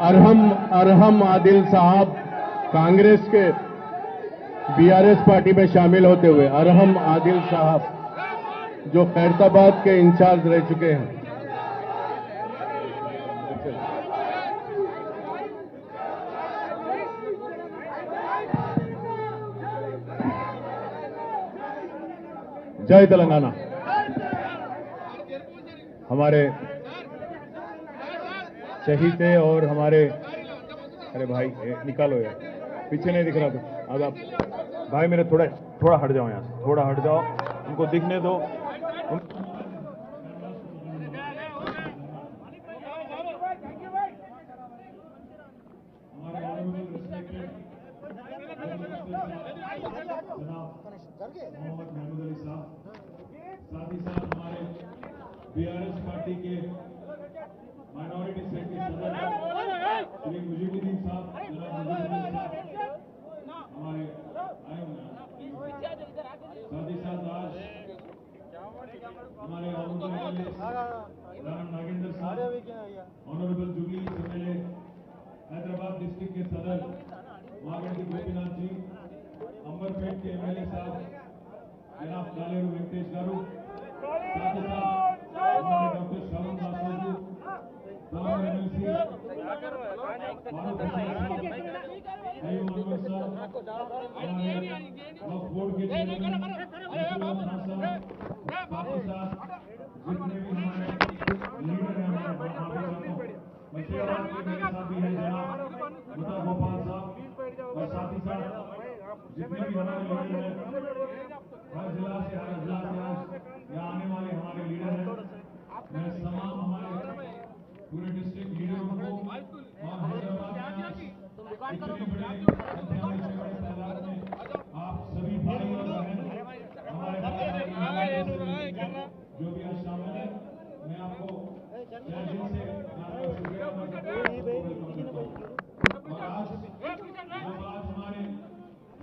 अरहम आदिल साहब कांग्रेस के BRS party में शामिल होते हुए अरहम आदिल साहब जो खैरताबाद के इंचार्ज रह चुके हैं। जय तेलंगाना। हमारे शहीद और हमारे, अरे भाई निकालो यार, पीछे नहीं दिख रहा तो अब आप भाई मेरे थोड़ा हट जाओ, यहाँ से थोड़ा हट जाओ, उनको दिखने दो। साथ ही साथ हमारे बीआरएस पार्टी के माइनॉरिटी सेल के सदस्य श्री मुजीबुद्दीन साहब हमारे आए हुए हैं। साथ ही साथ आज हमारे नागेंद्र साहब, honourable jubilee MLA Hyderabad district के सदर मागंटी गोपीनाथ जी, अंबरपेट के एमएलए साहब जनाब कालेरू वेंकटेश गारू, साथ ही साथ हमारे डॉक्टर श्रवण दास तमाम एमएलसी बोर्ड के चेयरमैन, साथ ही साथ जितने भी हमारे लीडर हैं हमारे मशेराबाद के मेरे साथ भी हैं जनाब मुता गोपाल साहब, और साथ ही साथ जितने भी हमारे लीडर हैं हर जिला से यहाँ आने वाले हमारे लीडर हैं, मैं तमाम हमारे पूरे डिस्ट्रिक्ट लीडरों को और हैदराबाद में इतनी बड़ी संख्या में तादाद में आप सभी भाई और बहन हमारे जो भी आज शामिल है, मैं आपको तहे दिल से शुक्रिया और आज हमारे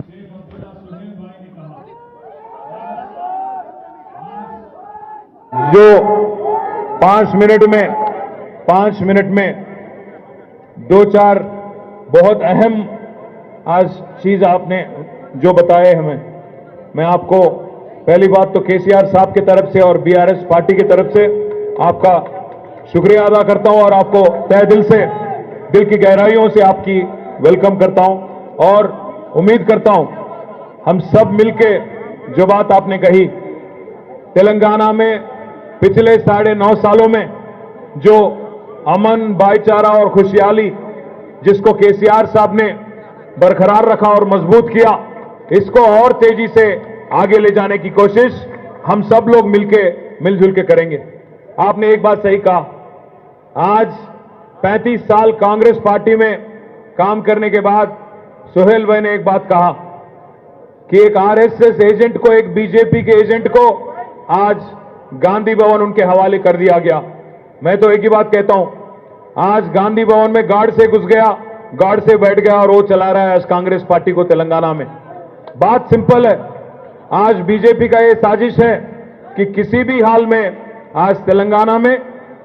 शेख अब्दुल्ला सुहेल भाई ने कहा जो 5 मिनट में 2-4 बहुत अहम आज चीज आपने जो बताए हमें, मैं आपको पहली बात तो केसीआर साहब की तरफ से और बीआरएस पार्टी की तरफ से आपका शुक्रिया अदा करता हूं और आपको तहे दिल से, दिल की गहराइयों से आपकी वेलकम करता हूं और उम्मीद करता हूं हम सब मिलके जो बात आपने कही, तेलंगाना में पिछले 9.5 सालों में जो अमन, भाईचारा और खुशहाली जिसको केसीआर साहब ने बरकरार रखा और मजबूत किया, इसको और तेजी से आगे ले जाने की कोशिश हम सब लोग मिलजुल के करेंगे। आपने एक बात सही कहा, आज 35 साल कांग्रेस पार्टी में काम करने के बाद सुहेल भाई ने एक बात कहा कि एक आरएसएस एजेंट को, एक बीजेपी के एजेंट को आज गांधी भवन उनके हवाले कर दिया गया। मैं तो एक ही बात कहता हूं, आज गांधी भवन में गार्ड से घुस गया, गार्ड से बैठ गया और वो चला रहा है आज कांग्रेस पार्टी को तेलंगाना में। बात सिंपल है, आज बीजेपी का ये साजिश है कि किसी भी हाल में आज तेलंगाना में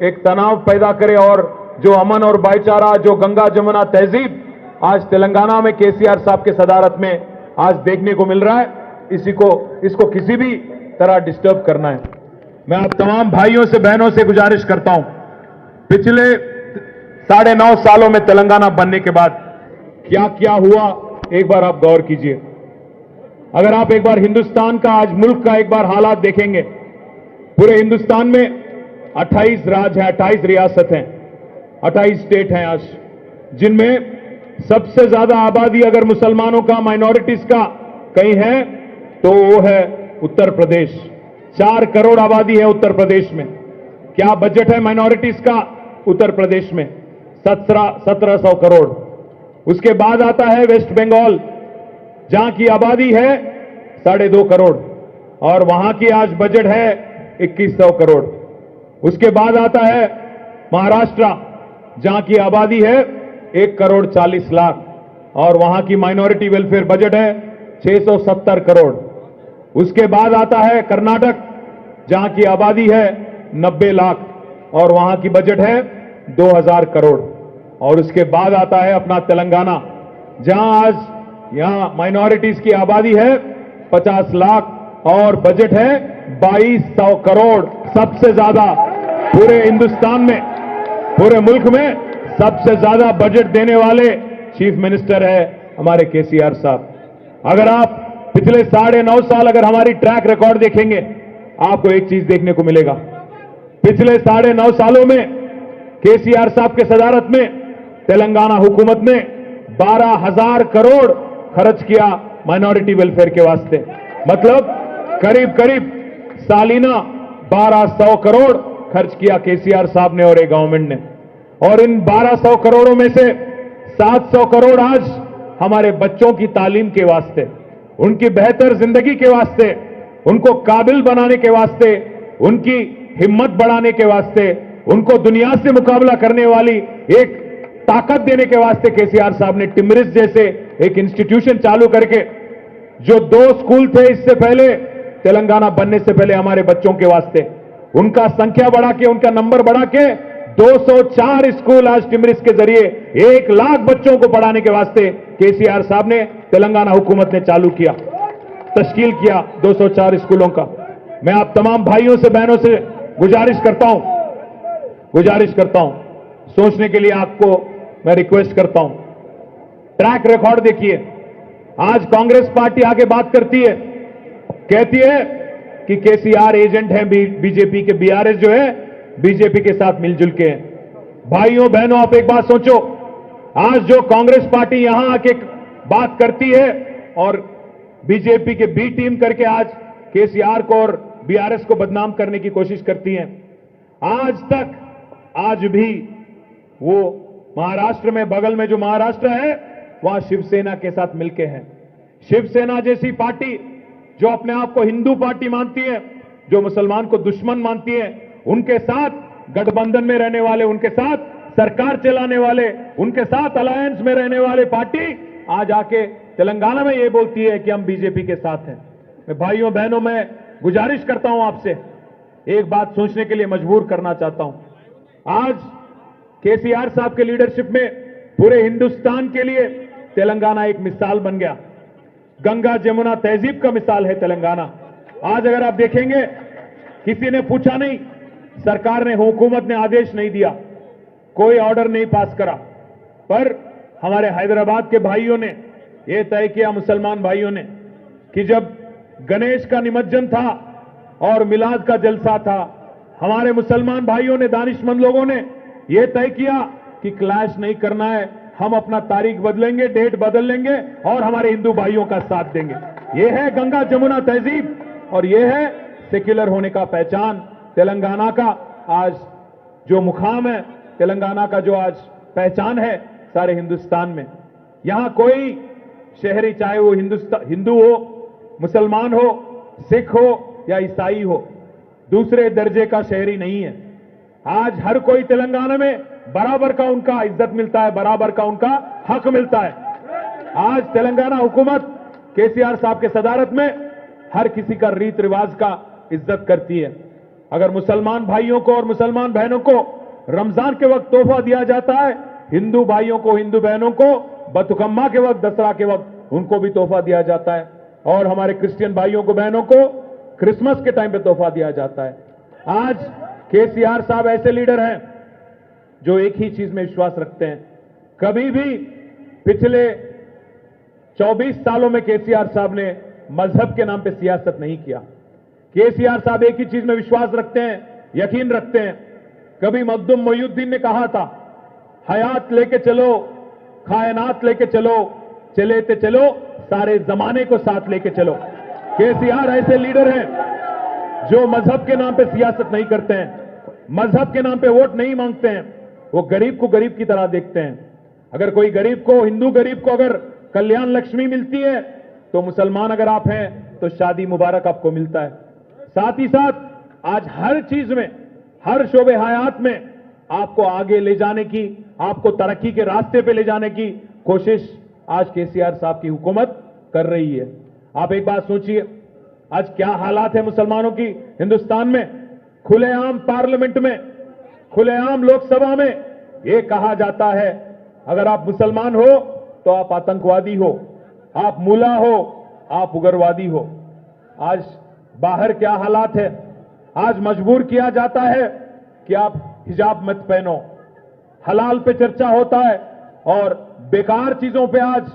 एक तनाव पैदा करे और जो अमन और भाईचारा, जो गंगा जमुना तहजीब आज तेलंगाना में केसीआर साहब के सदारत में आज देखने को मिल रहा है, इसको किसी भी तरह डिस्टर्ब करना है। मैं आप तमाम भाइयों से, बहनों से गुजारिश करता हूं, पिछले 9.5 सालों में तेलंगाना बनने के बाद क्या क्या हुआ, एक बार आप गौर कीजिए। अगर आप एक बार हिंदुस्तान का, आज मुल्क का एक बार हालात देखेंगे, पूरे हिंदुस्तान में 28 राज्य हैं, 28 रियासत हैं, 28 स्टेट हैं आज, जिनमें सबसे ज्यादा आबादी अगर मुसलमानों का, माइनॉरिटीज का कहीं है तो वो है उत्तर प्रदेश। 4 करोड़ आबादी है उत्तर प्रदेश में। क्या बजट है माइनॉरिटीज का उत्तर प्रदेश में? 1700 करोड़। उसके बाद आता है वेस्ट बंगाल, जहां की आबादी है 2.5 करोड़ और वहां की आज बजट है 2100 करोड़। उसके बाद आता है महाराष्ट्र, जहां की आबादी है 1 करोड़ 40 लाख और वहां की माइनॉरिटी वेलफेयर बजट है 670 करोड़। उसके बाद आता है कर्नाटक, जहां की आबादी है 90 लाख और वहां की बजट है 2000 करोड़। और उसके बाद आता है अपना तेलंगाना, जहां आज यहां माइनॉरिटीज की आबादी है 50 लाख और बजट है 2200 करोड़। सबसे ज्यादा पूरे हिंदुस्तान में, पूरे मुल्क में सबसे ज्यादा बजट देने वाले चीफ मिनिस्टर है हमारे केसीआर साहब। अगर आप पिछले 9.5 साल अगर हमारी ट्रैक रिकॉर्ड देखेंगे, आपको एक चीज देखने को मिलेगा। पिछले 9.5 सालों में केसीआर साहब के सदारत में तेलंगाना हुकूमत ने 12,000 करोड़ खर्च किया माइनॉरिटी वेलफेयर के वास्ते। मतलब करीब करीब सालीना 1200 करोड़ खर्च किया केसीआर साहब ने और एक गवर्नमेंट ने। और इन 1200 करोड़ों में से 700 करोड़ आज हमारे बच्चों की तालीम के वास्ते, उनकी बेहतर जिंदगी के वास्ते, उनको काबिल बनाने के वास्ते, उनकी हिम्मत बढ़ाने के वास्ते, उनको दुनिया से मुकाबला करने वाली एक ताकत देने के वास्ते केसीआर साहब ने टिमरिस जैसे एक इंस्टीट्यूशन चालू करके, जो 2 स्कूल थे इससे पहले तेलंगाना बनने से पहले हमारे बच्चों के वास्ते, उनका संख्या बढ़ा के, उनका नंबर बढ़ा के 204 स्कूल आज टिमरिस के जरिए 1 लाख बच्चों को पढ़ाने के वास्ते केसीआर साहब ने, तेलंगाना हुकूमत ने चालू किया, तश्कील किया 204 स्कूलों का। मैं आप तमाम भाइयों से, बहनों से गुजारिश करता हूं, सोचने के लिए आपको मैं रिक्वेस्ट करता हूं। ट्रैक रिकॉर्ड देखिए। आज कांग्रेस पार्टी आगे बात करती है, कहती है कि केसीआर एजेंट है बीजेपी के, बीआरएस जो है बीजेपी के साथ मिलजुल के हैं। भाइयों बहनों, आप एक बात सोचो, आज जो कांग्रेस पार्टी यहां आके बात करती है और बीजेपी के बी टीम करके आज केसीआर को और बीआरएस को बदनाम करने की कोशिश करती है, आज भी वो महाराष्ट्र में, बगल में जो महाराष्ट्र है, वहां शिवसेना के साथ मिलके हैं। शिवसेना जैसी पार्टी जो अपने आप को हिंदू पार्टी मानती है, जो मुसलमान को दुश्मन मानती है, उनके साथ गठबंधन में रहने वाले, उनके साथ सरकार चलाने वाले, उनके साथ अलायंस में रहने वाले पार्टी आज आके तेलंगाना में ये बोलती है कि हम बीजेपी के साथ हैं। मैं भाइयों बहनों, मैं गुजारिश करता हूं आपसे, एक बात सोचने के लिए मजबूर करना चाहता हूं। आज केसीआर साहब के लीडरशिप में पूरे हिंदुस्तान के लिए तेलंगाना एक मिसाल बन गया। गंगा जमुना तहजीब का मिसाल है तेलंगाना। आज अगर आप देखेंगे, किसी ने पूछा नहीं, सरकार ने, हुकूमत ने आदेश नहीं दिया, कोई ऑर्डर नहीं पास करा, पर हमारे हैदराबाद के भाइयों ने यह तय किया, मुसलमान भाइयों ने, कि जब गणेश का निमज्जन था और मिलाद का जलसा था, हमारे मुसलमान भाइयों ने, दानिशमंद लोगों ने यह तय किया कि क्लैश नहीं करना है, हम अपना तारीख बदलेंगे, डेट बदल लेंगे और हमारे हिंदू भाइयों का साथ देंगे। यह है गंगा जमुना तहजीब और यह है सेक्युलर होने का पहचान। तेलंगाना का आज जो मुकाम है, तेलंगाना का जो आज पहचान है सारे हिंदुस्तान में, यहां कोई शहरी, चाहे वो हिंदू हो, मुसलमान हो, सिख हो या ईसाई हो, दूसरे दर्जे का शहरी नहीं है। आज हर कोई तेलंगाना में बराबर का उनका इज्जत मिलता है, बराबर का उनका हक मिलता है। आज तेलंगाना हुकूमत केसीआर साहब के सदारत में हर किसी का रीत रिवाज का इज्जत करती है। अगर मुसलमान भाइयों को और मुसलमान बहनों को रमजान के वक्त तोहफा दिया जाता है, हिंदू भाइयों को, हिंदू बहनों को बतुकम्मा के वक्त, दसरा के वक्त उनको भी तोहफा दिया जाता है, और हमारे क्रिश्चियन भाइयों को, बहनों को क्रिसमस के टाइम पे तोहफा दिया जाता है। आज केसीआर साहब ऐसे लीडर हैं जो एक ही चीज में विश्वास रखते हैं। कभी भी पिछले 24 सालों में केसीआर साहब ने मजहब के नाम पे सियासत नहीं किया। केसीआर साहब एक ही चीज में विश्वास रखते हैं, यकीन रखते हैं। कभी मखदूम मोइनुद्दीन ने कहा था, हयात लेके चलो, कायनात लेके चलो, चले ते चलो, सारे जमाने को साथ लेके चलो। केसीआर ऐसे लीडर हैं जो मजहब के नाम पे सियासत नहीं करते हैं, मजहब के नाम पे वोट नहीं मांगते हैं। वो गरीब को गरीब की तरह देखते हैं। अगर कोई गरीब को, हिंदू गरीब को अगर कल्याण लक्ष्मी मिलती है, तो मुसलमान अगर आप हैं तो शादी मुबारक आपको मिलता है। साथ ही साथ आज हर चीज में, हर शोबे हयात में आपको आगे ले जाने की, आपको तरक्की के रास्ते पे ले जाने की कोशिश आज केसीआर साहब की हुकूमत कर रही है। आप एक बात सोचिए, आज क्या हालात है मुसलमानों की हिंदुस्तान में। खुलेआम पार्लियामेंट में, खुलेआम लोकसभा में यह कहा जाता है अगर आप मुसलमान हो तो आप आतंकवादी हो, आप मुला हो, आप उग्रवादी हो। आज बाहर क्या हालात है, आज मजबूर किया जाता है कि आप हिजाब मत पहनो, हलाल पे चर्चा होता है और बेकार चीजों पे आज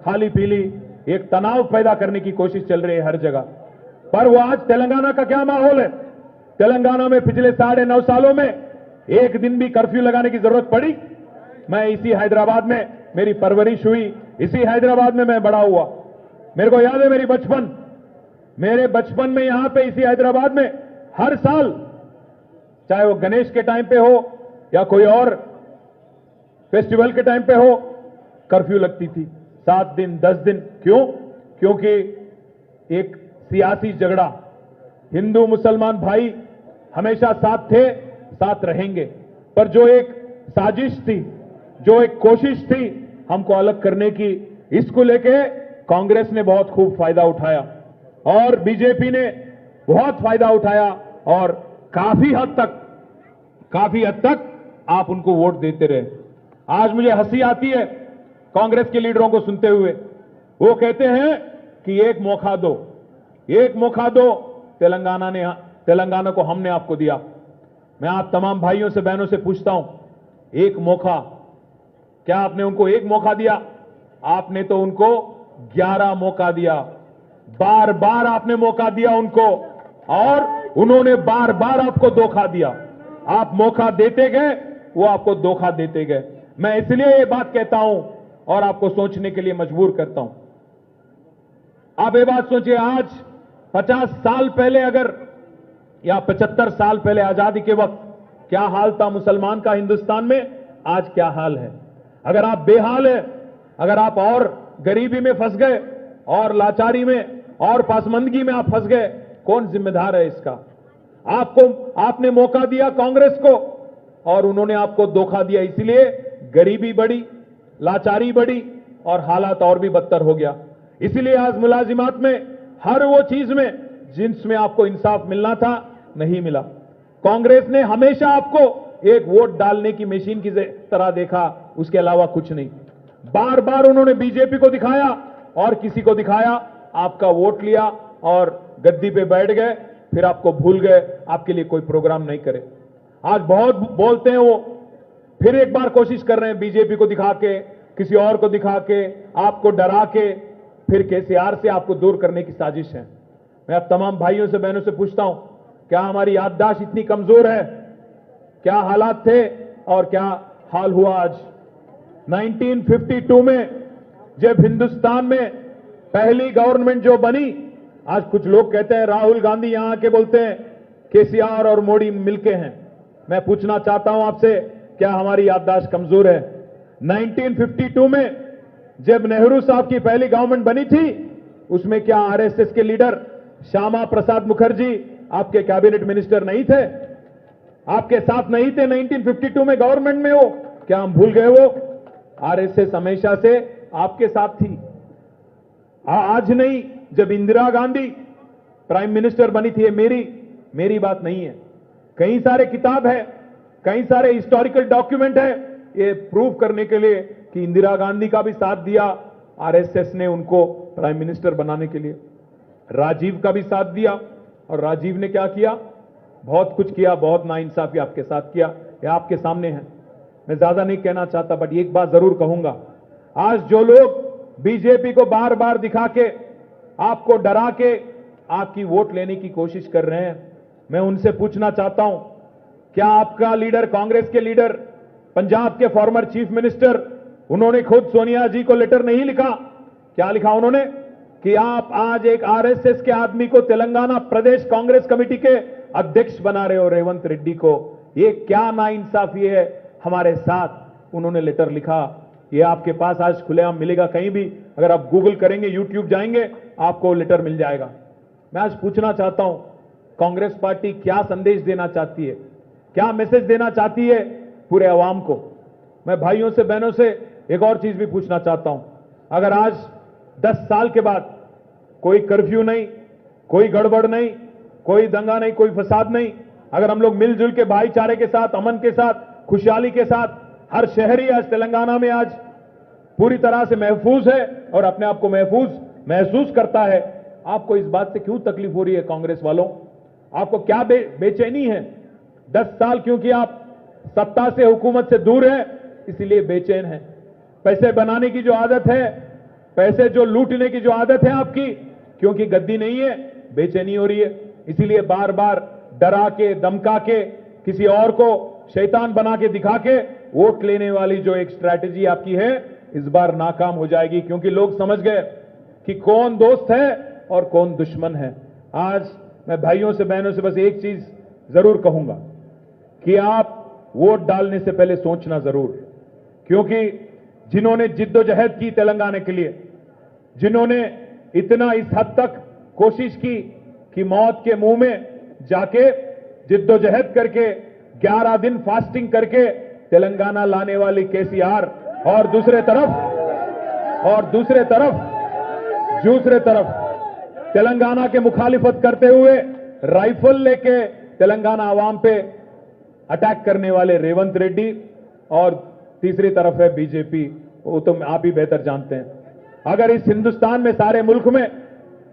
खाली पीली एक तनाव पैदा करने की कोशिश चल रही है हर जगह। पर वो आज तेलंगाना का क्या माहौल है? तेलंगाना में पिछले 9.5 सालों में एक दिन भी कर्फ्यू लगाने की जरूरत पड़ी? मैं इसी हैदराबाद में मेरी परवरिश हुई, इसी हैदराबाद में मैं बड़ा हुआ। मेरे को याद है मेरे बचपन में यहां पे इसी हैदराबाद में हर साल, चाहे वो गणेश के टाइम पे हो या कोई और फेस्टिवल के टाइम पे हो, कर्फ्यू लगती थी 7 दिन 10 दिन। क्यों? क्योंकि एक सियासी झगड़ा, हिंदू मुसलमान भाई हमेशा साथ थे, साथ रहेंगे, पर जो एक साजिश थी, जो एक कोशिश थी हमको अलग करने की, इसको लेके कांग्रेस ने बहुत खूब फायदा उठाया और बीजेपी ने बहुत फायदा उठाया और काफी हद तक आप उनको वोट देते रहे। आज मुझे हंसी आती है कांग्रेस के लीडरों को सुनते हुए। वो कहते हैं कि एक मौका दो, तेलंगाना को हमने आपको दिया। मैं आप तमाम भाइयों से बहनों से पूछता हूं, एक मौका, क्या आपने उनको एक मौका दिया? आपने तो उनको 11 मौका दिया। बार बार आपने मौका दिया उनको और उन्होंने बार बार आपको धोखा दिया। आप मौका देते गए, वो आपको धोखा देते गए। मैं इसलिए ये बात कहता हूं और आपको सोचने के लिए मजबूर करता हूं। आप ये बात सोचिए, आज 50 साल पहले अगर या 75 साल पहले आजादी के वक्त क्या हाल था मुसलमान का हिंदुस्तान में, आज क्या हाल है? अगर आप बेहाल है, अगर आप और गरीबी में फंस गए और लाचारी में और पासमंदगी में आप फंस गए, कौन जिम्मेदार है इसका? आपने मौका दिया कांग्रेस को और उन्होंने आपको धोखा दिया, इसलिए गरीबी बढ़ी, लाचारी बढ़ी और हालात और भी बदतर हो गया। इसलिए आज मुलाजिमात में हर वो चीज में जिसमें आपको इंसाफ मिलना था, नहीं मिला। कांग्रेस ने हमेशा आपको एक वोट डालने की मशीन की तरह देखा, उसके अलावा कुछ नहीं। बार बार उन्होंने बीजेपी को दिखाया और किसी को दिखाया, आपका वोट लिया और गद्दी पे बैठ गए, फिर आपको भूल गए, आपके लिए कोई प्रोग्राम नहीं करे। आज बहुत बोलते हैं वो, फिर एक बार कोशिश कर रहे हैं बीजेपी को दिखा के, किसी और को दिखा के, आपको डरा के, फिर केसीआर से आपको दूर करने की साजिश है। मैं अब तमाम भाइयों से बहनों से पूछता हूं, क्या हमारी याददाश्त इतनी कमजोर है? क्या हालात थे और क्या हाल हुआ आज? 1952 में जब हिंदुस्तान में पहली गवर्नमेंट जो बनी, आज कुछ लोग कहते हैं राहुल गांधी यहां के बोलते हैं केसीआर और मोदी मिलके हैं। मैं पूछना चाहता हूं आपसे, क्या हमारी याददाश्त कमजोर है? 1952 में जब नेहरू साहब की पहली गवर्नमेंट बनी थी, उसमें क्या आरएसएस के लीडर श्यामा प्रसाद मुखर्जी आपके कैबिनेट मिनिस्टर नहीं थे? आपके साथ नहीं थे 1952 में गवर्नमेंट में? वो क्या हम भूल गए? वो आरएसएस हमेशा से आपके साथ थी। आज नहीं, जब इंदिरा गांधी प्राइम मिनिस्टर बनी थी, ये मेरी बात नहीं है। कई सारे किताब है, कई सारे हिस्टोरिकल डॉक्यूमेंट है ये प्रूव करने के लिए कि इंदिरा गांधी का भी साथ दिया आरएसएस ने उनको प्राइम मिनिस्टर बनाने के लिए। राजीव का भी साथ दिया और राजीव ने क्या किया? बहुत कुछ किया, बहुत नाइंसाफी आपके साथ किया, ये आपके सामने है। मैं ज्यादा नहीं कहना चाहता, बट एक बात जरूर कहूंगा, आज जो लोग बीजेपी को बार बार दिखा के, आपको डरा के आपकी वोट लेने की कोशिश कर रहे हैं, मैं उनसे पूछना चाहता हूं, क्या आपका लीडर, कांग्रेस के लीडर, पंजाब के फॉर्मर चीफ मिनिस्टर, उन्होंने खुद सोनिया जी को लेटर नहीं लिखा? क्या लिखा उन्होंने? कि आप आज एक आरएसएस के आदमी को तेलंगाना प्रदेश कांग्रेस कमेटी के अध्यक्ष बना रहे हो, रेवंत रेड्डी को। ये क्या नाइंसाफी है हमारे साथ? उन्होंने लेटर लिखा। ये आपके पास आज खुलेआम मिलेगा कहीं भी, अगर आप गूगल करेंगे, यूट्यूब जाएंगे, आपको लेटर मिल जाएगा। मैं आज पूछना चाहता हूं, कांग्रेस पार्टी क्या संदेश देना चाहती है, क्या मैसेज देना चाहती है पूरे अवाम को? मैं भाइयों से बहनों से एक और चीज भी पूछना चाहता हूं, अगर आज 10 साल के बाद कोई कर्फ्यू नहीं, कोई गड़बड़ नहीं, कोई दंगा नहीं, कोई फसाद नहीं, अगर हम लोग मिलजुल के भाईचारे के साथ, अमन के साथ, खुशहाली के साथ हर शहरी आज तेलंगाना में आज पूरी तरह से महफूज है और अपने आप को महफूज महसूस करता है। आपको इस बात से क्यों तकलीफ हो रही है कांग्रेस वालों? आपको क्या बेचैनी है? 10 साल क्योंकि आप सत्ता से हुकूमत से दूर है इसीलिए बेचैन है। पैसे बनाने की जो आदत है, पैसे जो लूटने की जो आदत है आपकी, क्योंकि गद्दी नहीं है, बेचैनी हो रही है। इसीलिए बार बार डरा के धमका के किसी और को शैतान बना के दिखा के वोट लेने वाली जो एक स्ट्रैटेजी आपकी है इस बार नाकाम हो जाएगी, क्योंकि लोग समझ गए कि कौन दोस्त है और कौन दुश्मन है। आज मैं भाइयों से बहनों से बस एक चीज जरूर कहूंगा कि आप वोट डालने से पहले सोचना जरूर, क्योंकि जिन्होंने जिद्दोजहद की तेलंगाना के लिए, जिन्होंने इतना इस हद तक कोशिश की कि मौत के मुंह में जाके जिद्दोजहद करके 11 दिन फास्टिंग करके तेलंगाना लाने वाली केसीआर, और दूसरे तरफ तेलंगाना के मुखालिफत करते हुए राइफल लेके तेलंगाना आवाम पे अटैक करने वाले रेवंत रेड्डी, और तीसरी तरफ है बीजेपी। वो तो आप ही बेहतर जानते हैं। अगर इस हिंदुस्तान में सारे मुल्क में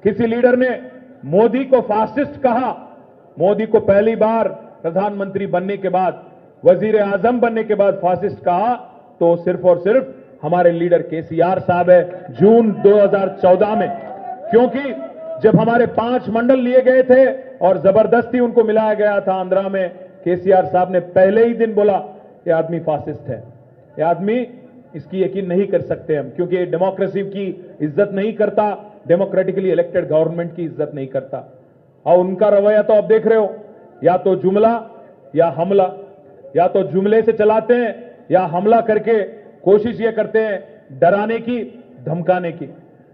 किसी लीडर ने मोदी को फासिस्ट कहा, मोदी को पहली बार प्रधानमंत्री बनने के बाद, वजीर आजम बनने के बाद फासिस्ट कहा, तो सिर्फ और सिर्फ हमारे लीडर केसीआर साहब है जून 2014 में। क्योंकि जब हमारे 5 मंडल लिए गए थे और जबरदस्ती उनको मिलाया गया था आंध्रा में, केसीआर साहब ने पहले ही दिन बोला ये आदमी फासिस्ट है, ये आदमी, इसकी यकीन नहीं कर सकते हम, क्योंकि ये डेमोक्रेसी की इज्जत नहीं करता, डेमोक्रेटिकली इलेक्टेड गवर्नमेंट की इज्जत नहीं करता। और उनका रवैया तो आप देख रहे हो, या तो जुमला या हमला, या तो जुमले से चलाते हैं या हमला करके कोशिश ये करते हैं डराने की, धमकाने की।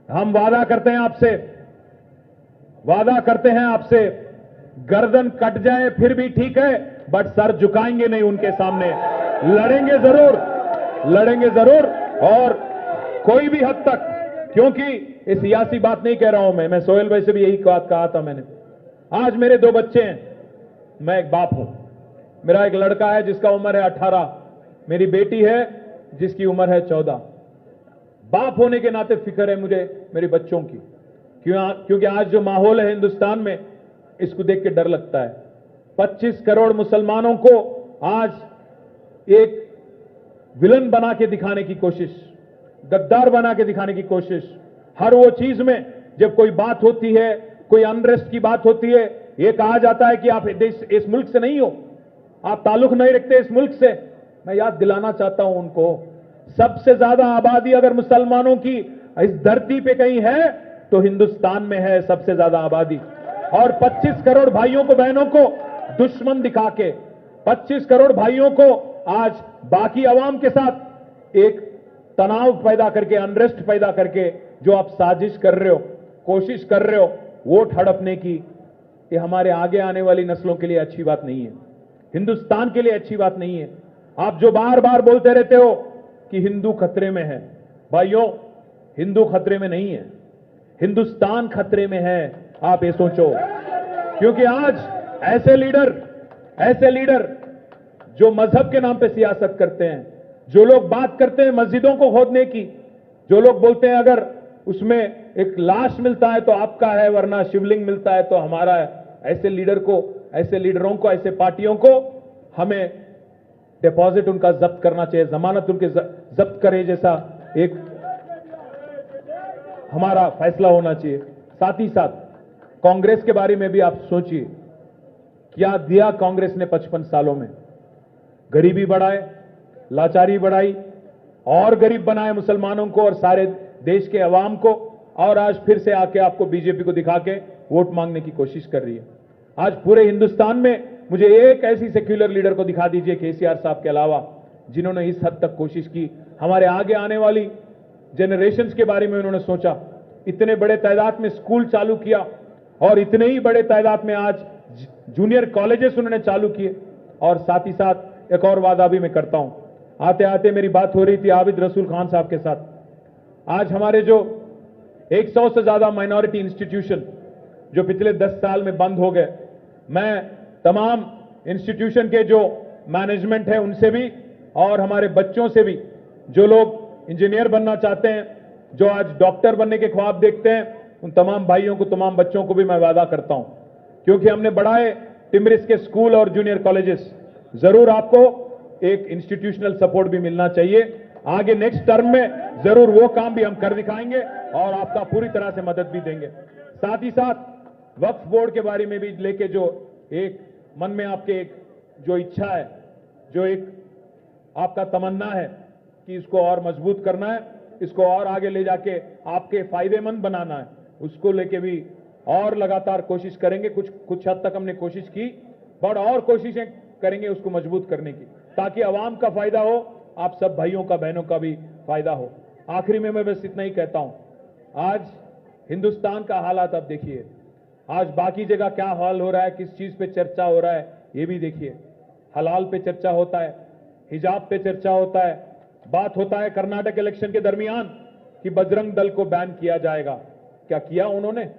हम वादा करते हैं आपसे, गर्दन कट जाए फिर भी ठीक है, बट सर झुकाएंगे नहीं उनके सामने, लड़ेंगे जरूर और कोई भी हद तक। क्योंकि ये सियासी बात नहीं कह रहा हूं मैं सोहेल भाई से भी यही बात कहा था मैंने। आज मेरे 2 बच्चे हैं, मैं एक बाप हूं, मेरा एक लड़का है जिसका उम्र है 18, मेरी बेटी है जिसकी उम्र है 14। बाप होने के नाते फिक्र है मुझे मेरे बच्चों की, क्योंकि आज जो माहौल है हिंदुस्तान में, इसको देख के डर लगता है। 25 करोड़ मुसलमानों को आज एक विलन बना के दिखाने की कोशिश, गद्दार बना के दिखाने की कोशिश। हर वो चीज में जब कोई बात होती है, कोई अनरेस्ट की बात होती है, ये कहा जाता है कि आप इस मुल्क से नहीं हो, आप ताल्लुक नहीं रखते इस मुल्क से। मैं याद दिलाना चाहता हूं उनको, सबसे ज्यादा आबादी अगर मुसलमानों की इस धरती पे कहीं है तो हिंदुस्तान में है सबसे ज्यादा आबादी। और 25 करोड़ भाइयों को बहनों को दुश्मन दिखा के, 25 करोड़ भाइयों को आज बाकी अवाम के साथ एक तनाव पैदा करके, अनरेस्ट पैदा करके जो आप साजिश कर रहे हो, कोशिश कर रहे हो वोट हड़पने की, ये हमारे आगे आने वाली नस्लों के लिए अच्छी बात नहीं है, हिंदुस्तान के लिए अच्छी बात नहीं है। आप जो बार बार बोलते रहते हो कि हिंदू खतरे में है, भाइयों हिंदू खतरे में नहीं है, हिंदुस्तान खतरे में है। आप ये सोचो, क्योंकि आज ऐसे लीडर जो मजहब के नाम पे सियासत करते हैं, जो लोग बात करते हैं मस्जिदों को खोदने की, जो लोग बोलते हैं अगर उसमें एक लाश मिलता है तो आपका है, वरना शिवलिंग मिलता है तो हमारा है, ऐसे लीडरों को, ऐसे पार्टियों को हमें डिपॉजिट उनका जब्त करना चाहिए, जमानत उनके जब्त करे जैसा एक हमारा फैसला होना चाहिए। साथ ही साथ कांग्रेस के बारे में भी आप सोचिए, क्या दिया कांग्रेस ने 55 सालों में? गरीबी बढ़ाए, लाचारी बढ़ाई, और गरीब बनाए मुसलमानों को और सारे देश के अवाम को, और आज फिर से आके आपको बीजेपी को दिखा के वोट मांगने की कोशिश कर रही है। आज पूरे हिंदुस्तान में मुझे एक ऐसी सेक्युलर लीडर को दिखा दीजिए केसीआर साहब के अलावा, जिन्होंने इस हद तक कोशिश की, हमारे आगे आने वाली जनरेशंस के बारे में उन्होंने सोचा, इतने बड़े तादाद में स्कूल चालू किया, और इतने ही बड़े तादाद में आज जूनियर कॉलेजेस उन्होंने चालू किए। और साथ ही साथ एक और वादा भी मैं करता हूं, आते आते मेरी बात हो रही थी आबिद रसूल खान साहब के साथ, आज हमारे जो 100 से ज्यादा माइनॉरिटी इंस्टीट्यूशन जो पिछले 10 साल में बंद हो गए, मैं तमाम इंस्टीट्यूशन के जो मैनेजमेंट है उनसे भी और हमारे बच्चों से भी, जो लोग इंजीनियर बनना चाहते हैं, जो आज डॉक्टर बनने के ख्वाब देखते हैं, उन तमाम भाइयों को, तमाम बच्चों को भी मैं वादा करता हूं, क्योंकि हमने बढ़ाए टिमरिस के स्कूल और जूनियर कॉलेजेस। जरूर आपको एक इंस्टीट्यूशनल सपोर्ट भी मिलना चाहिए। आगे नेक्स्ट टर्म में जरूर वो काम भी हम कर दिखाएंगे और आपका पूरी तरह से मदद भी देंगे। साथ ही साथ वक्फ बोर्ड के बारे में भी लेके जो एक मन में आपके एक जो इच्छा है, जो एक आपका तमन्ना है कि इसको और मजबूत करना है, इसको और आगे ले जाके आपके फायदेमंद बनाना है, उसको लेके भी और लगातार कोशिश करेंगे। कुछ हद तक हमने कोशिश की, बट और कोशिशें करेंगे उसको मजबूत करने की, ताकि आवाम का फायदा हो, आप सब भाइयों का, बहनों का भी फायदा हो। आखिरी में मैं बस इतना ही कहता हूं, आज हिंदुस्तान का हालात आप देखिए, आज बाकी जगह क्या हाल हो रहा है, किस चीज पे चर्चा हो रहा है, ये भी देखिए। हलाल पे चर्चा होता है, हिजाब पे चर्चा होता है, बात होता है कर्नाटक इलेक्शन के दरमियान कि बजरंग दल को बैन किया जाएगा। क्या किया उन्होंने?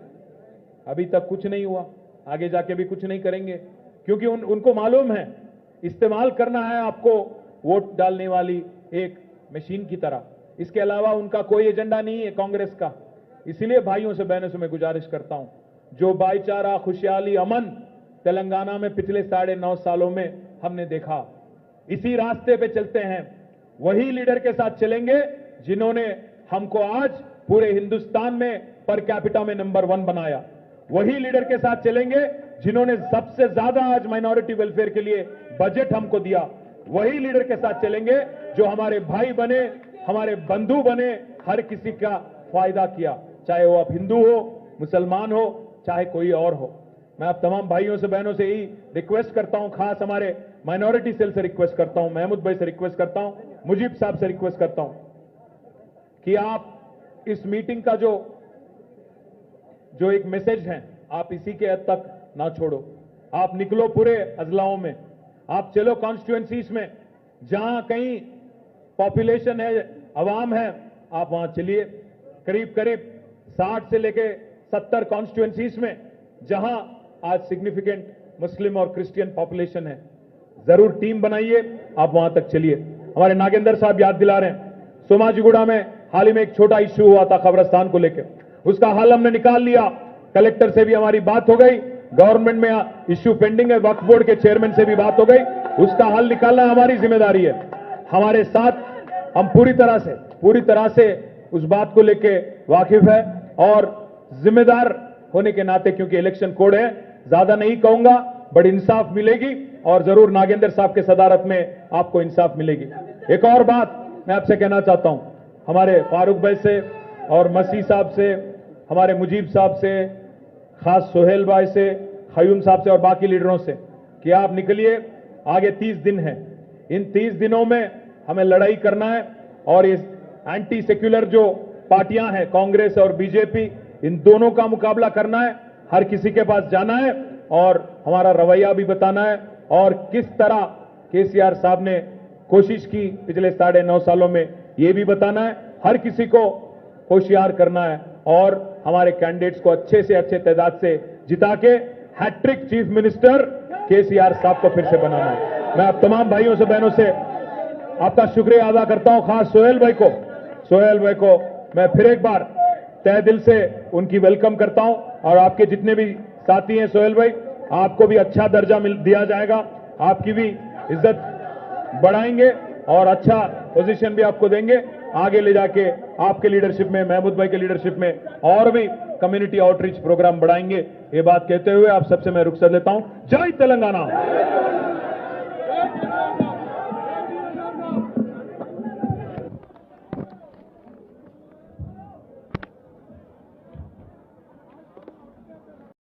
अभी तक कुछ नहीं हुआ, आगे जाके भी कुछ नहीं करेंगे, क्योंकि उनको मालूम है इस्तेमाल करना है आपको वोट डालने वाली एक मशीन की तरह। इसके अलावा उनका कोई एजेंडा नहीं है कांग्रेस का। इसलिए भाइयों से, बहनों से मैं गुजारिश करता हूं, जो भाईचारा, खुशहाली, अमन तेलंगाना में पिछले 9.5 सालों में हमने देखा, इसी रास्ते पे चलते हैं। वही लीडर के साथ चलेंगे जिन्होंने हमको आज पूरे हिंदुस्तान में पर कैपिटा में नंबर 1 बनाया। वही लीडर के साथ चलेंगे जिन्होंने सबसे ज्यादा आज माइनॉरिटी वेलफेयर के लिए बजट हमको दिया। वही लीडर के साथ चलेंगे जो हमारे भाई बने, हमारे बंधु बने, हर किसी का फायदा किया, चाहे वो आप हिंदू हो, मुसलमान हो, चाहे कोई और हो। मैं आप तमाम भाइयों से, बहनों से ही रिक्वेस्ट करता हूं, खास हमारे माइनॉरिटी सेल से रिक्वेस्ट करता हूं, महमूद भाई से रिक्वेस्ट करता हूं, मुजीब साहब से रिक्वेस्ट करता हूं कि आप इस मीटिंग का जो एक मैसेज है, आप इसी के हद तक ना छोड़ो। आप निकलो पूरे अजलाओं में, आप चलो कॉन्स्टिट्यूएंसीज में, जहां कहीं पॉपुलेशन है, अवाम है, आप वहां चलिए। करीब करीब 60 से लेके 70 कॉन्स्टिट्यूएंसीज में जहां आज सिग्निफिकेंट मुस्लिम और क्रिश्चियन पॉपुलेशन है, जरूर टीम बनाइए, आप वहां तक चलिए। हमारे नागेंद्र साहब याद दिला रहे हैं, सोमाजीगुड़ा में हाल ही में एक छोटा इश्यू हुआ था कब्रिस्तान को लेकर, उसका हल हमने निकाल लिया। कलेक्टर से भी हमारी बात हो गई, गवर्नमेंट में इश्यू पेंडिंग है, वक्फ बोर्ड के चेयरमैन से भी बात हो गई, उसका हल निकालना हमारी जिम्मेदारी है। हमारे साथ हम पूरी तरह से उस बात को लेके वाकिफ है और जिम्मेदार होने के नाते, क्योंकि इलेक्शन कोड है, ज्यादा नहीं कहूंगा, बट इंसाफ मिलेगी और जरूर नागेंद्र साहब के सदारत में आपको इंसाफ मिलेगी। एक और बात मैं आपसे कहना चाहता हूं, हमारे फारूक भाई से और मसीह साहब से, हमारे मुजीब साहब से, खास सोहेल भाई से, खयूम साहब से और बाकी लीडरों से कि आप निकलिए, आगे 30 दिन है। इन 30 दिनों में हमें लड़ाई करना है और इस एंटी सेक्युलर जो पार्टियां हैं, कांग्रेस और बीजेपी, इन दोनों का मुकाबला करना है। हर किसी के पास जाना है और हमारा रवैया भी बताना है और किस तरह केसीआर साहब ने कोशिश की पिछले 9.5 सालों में, ये भी बताना है। हर किसी को होशियार करना है और हमारे कैंडिडेट्स को अच्छे से अच्छे तादाद से जिता के हैट्रिक चीफ मिनिस्टर केसीआर साहब को फिर से बनाना है। मैं आप तमाम भाइयों से, बहनों से आपका शुक्रिया अदा करता हूं, खास सोहेल भाई को मैं फिर एक बार तहे दिल से उनकी वेलकम करता हूं। और आपके जितने भी साथी हैं सोहेल भाई, आपको भी अच्छा दर्जा दिया जाएगा, आपकी भी इज्जत बढ़ाएंगे और अच्छा पोजीशन भी आपको देंगे। आगे ले जाके आपके लीडरशिप में, महमूद भाई के लीडरशिप में और भी कम्युनिटी आउटरीच प्रोग्राम बढ़ाएंगे। ये बात कहते हुए आप सबसे मैं रुखसत लेता हूं। जय तेलंगाना।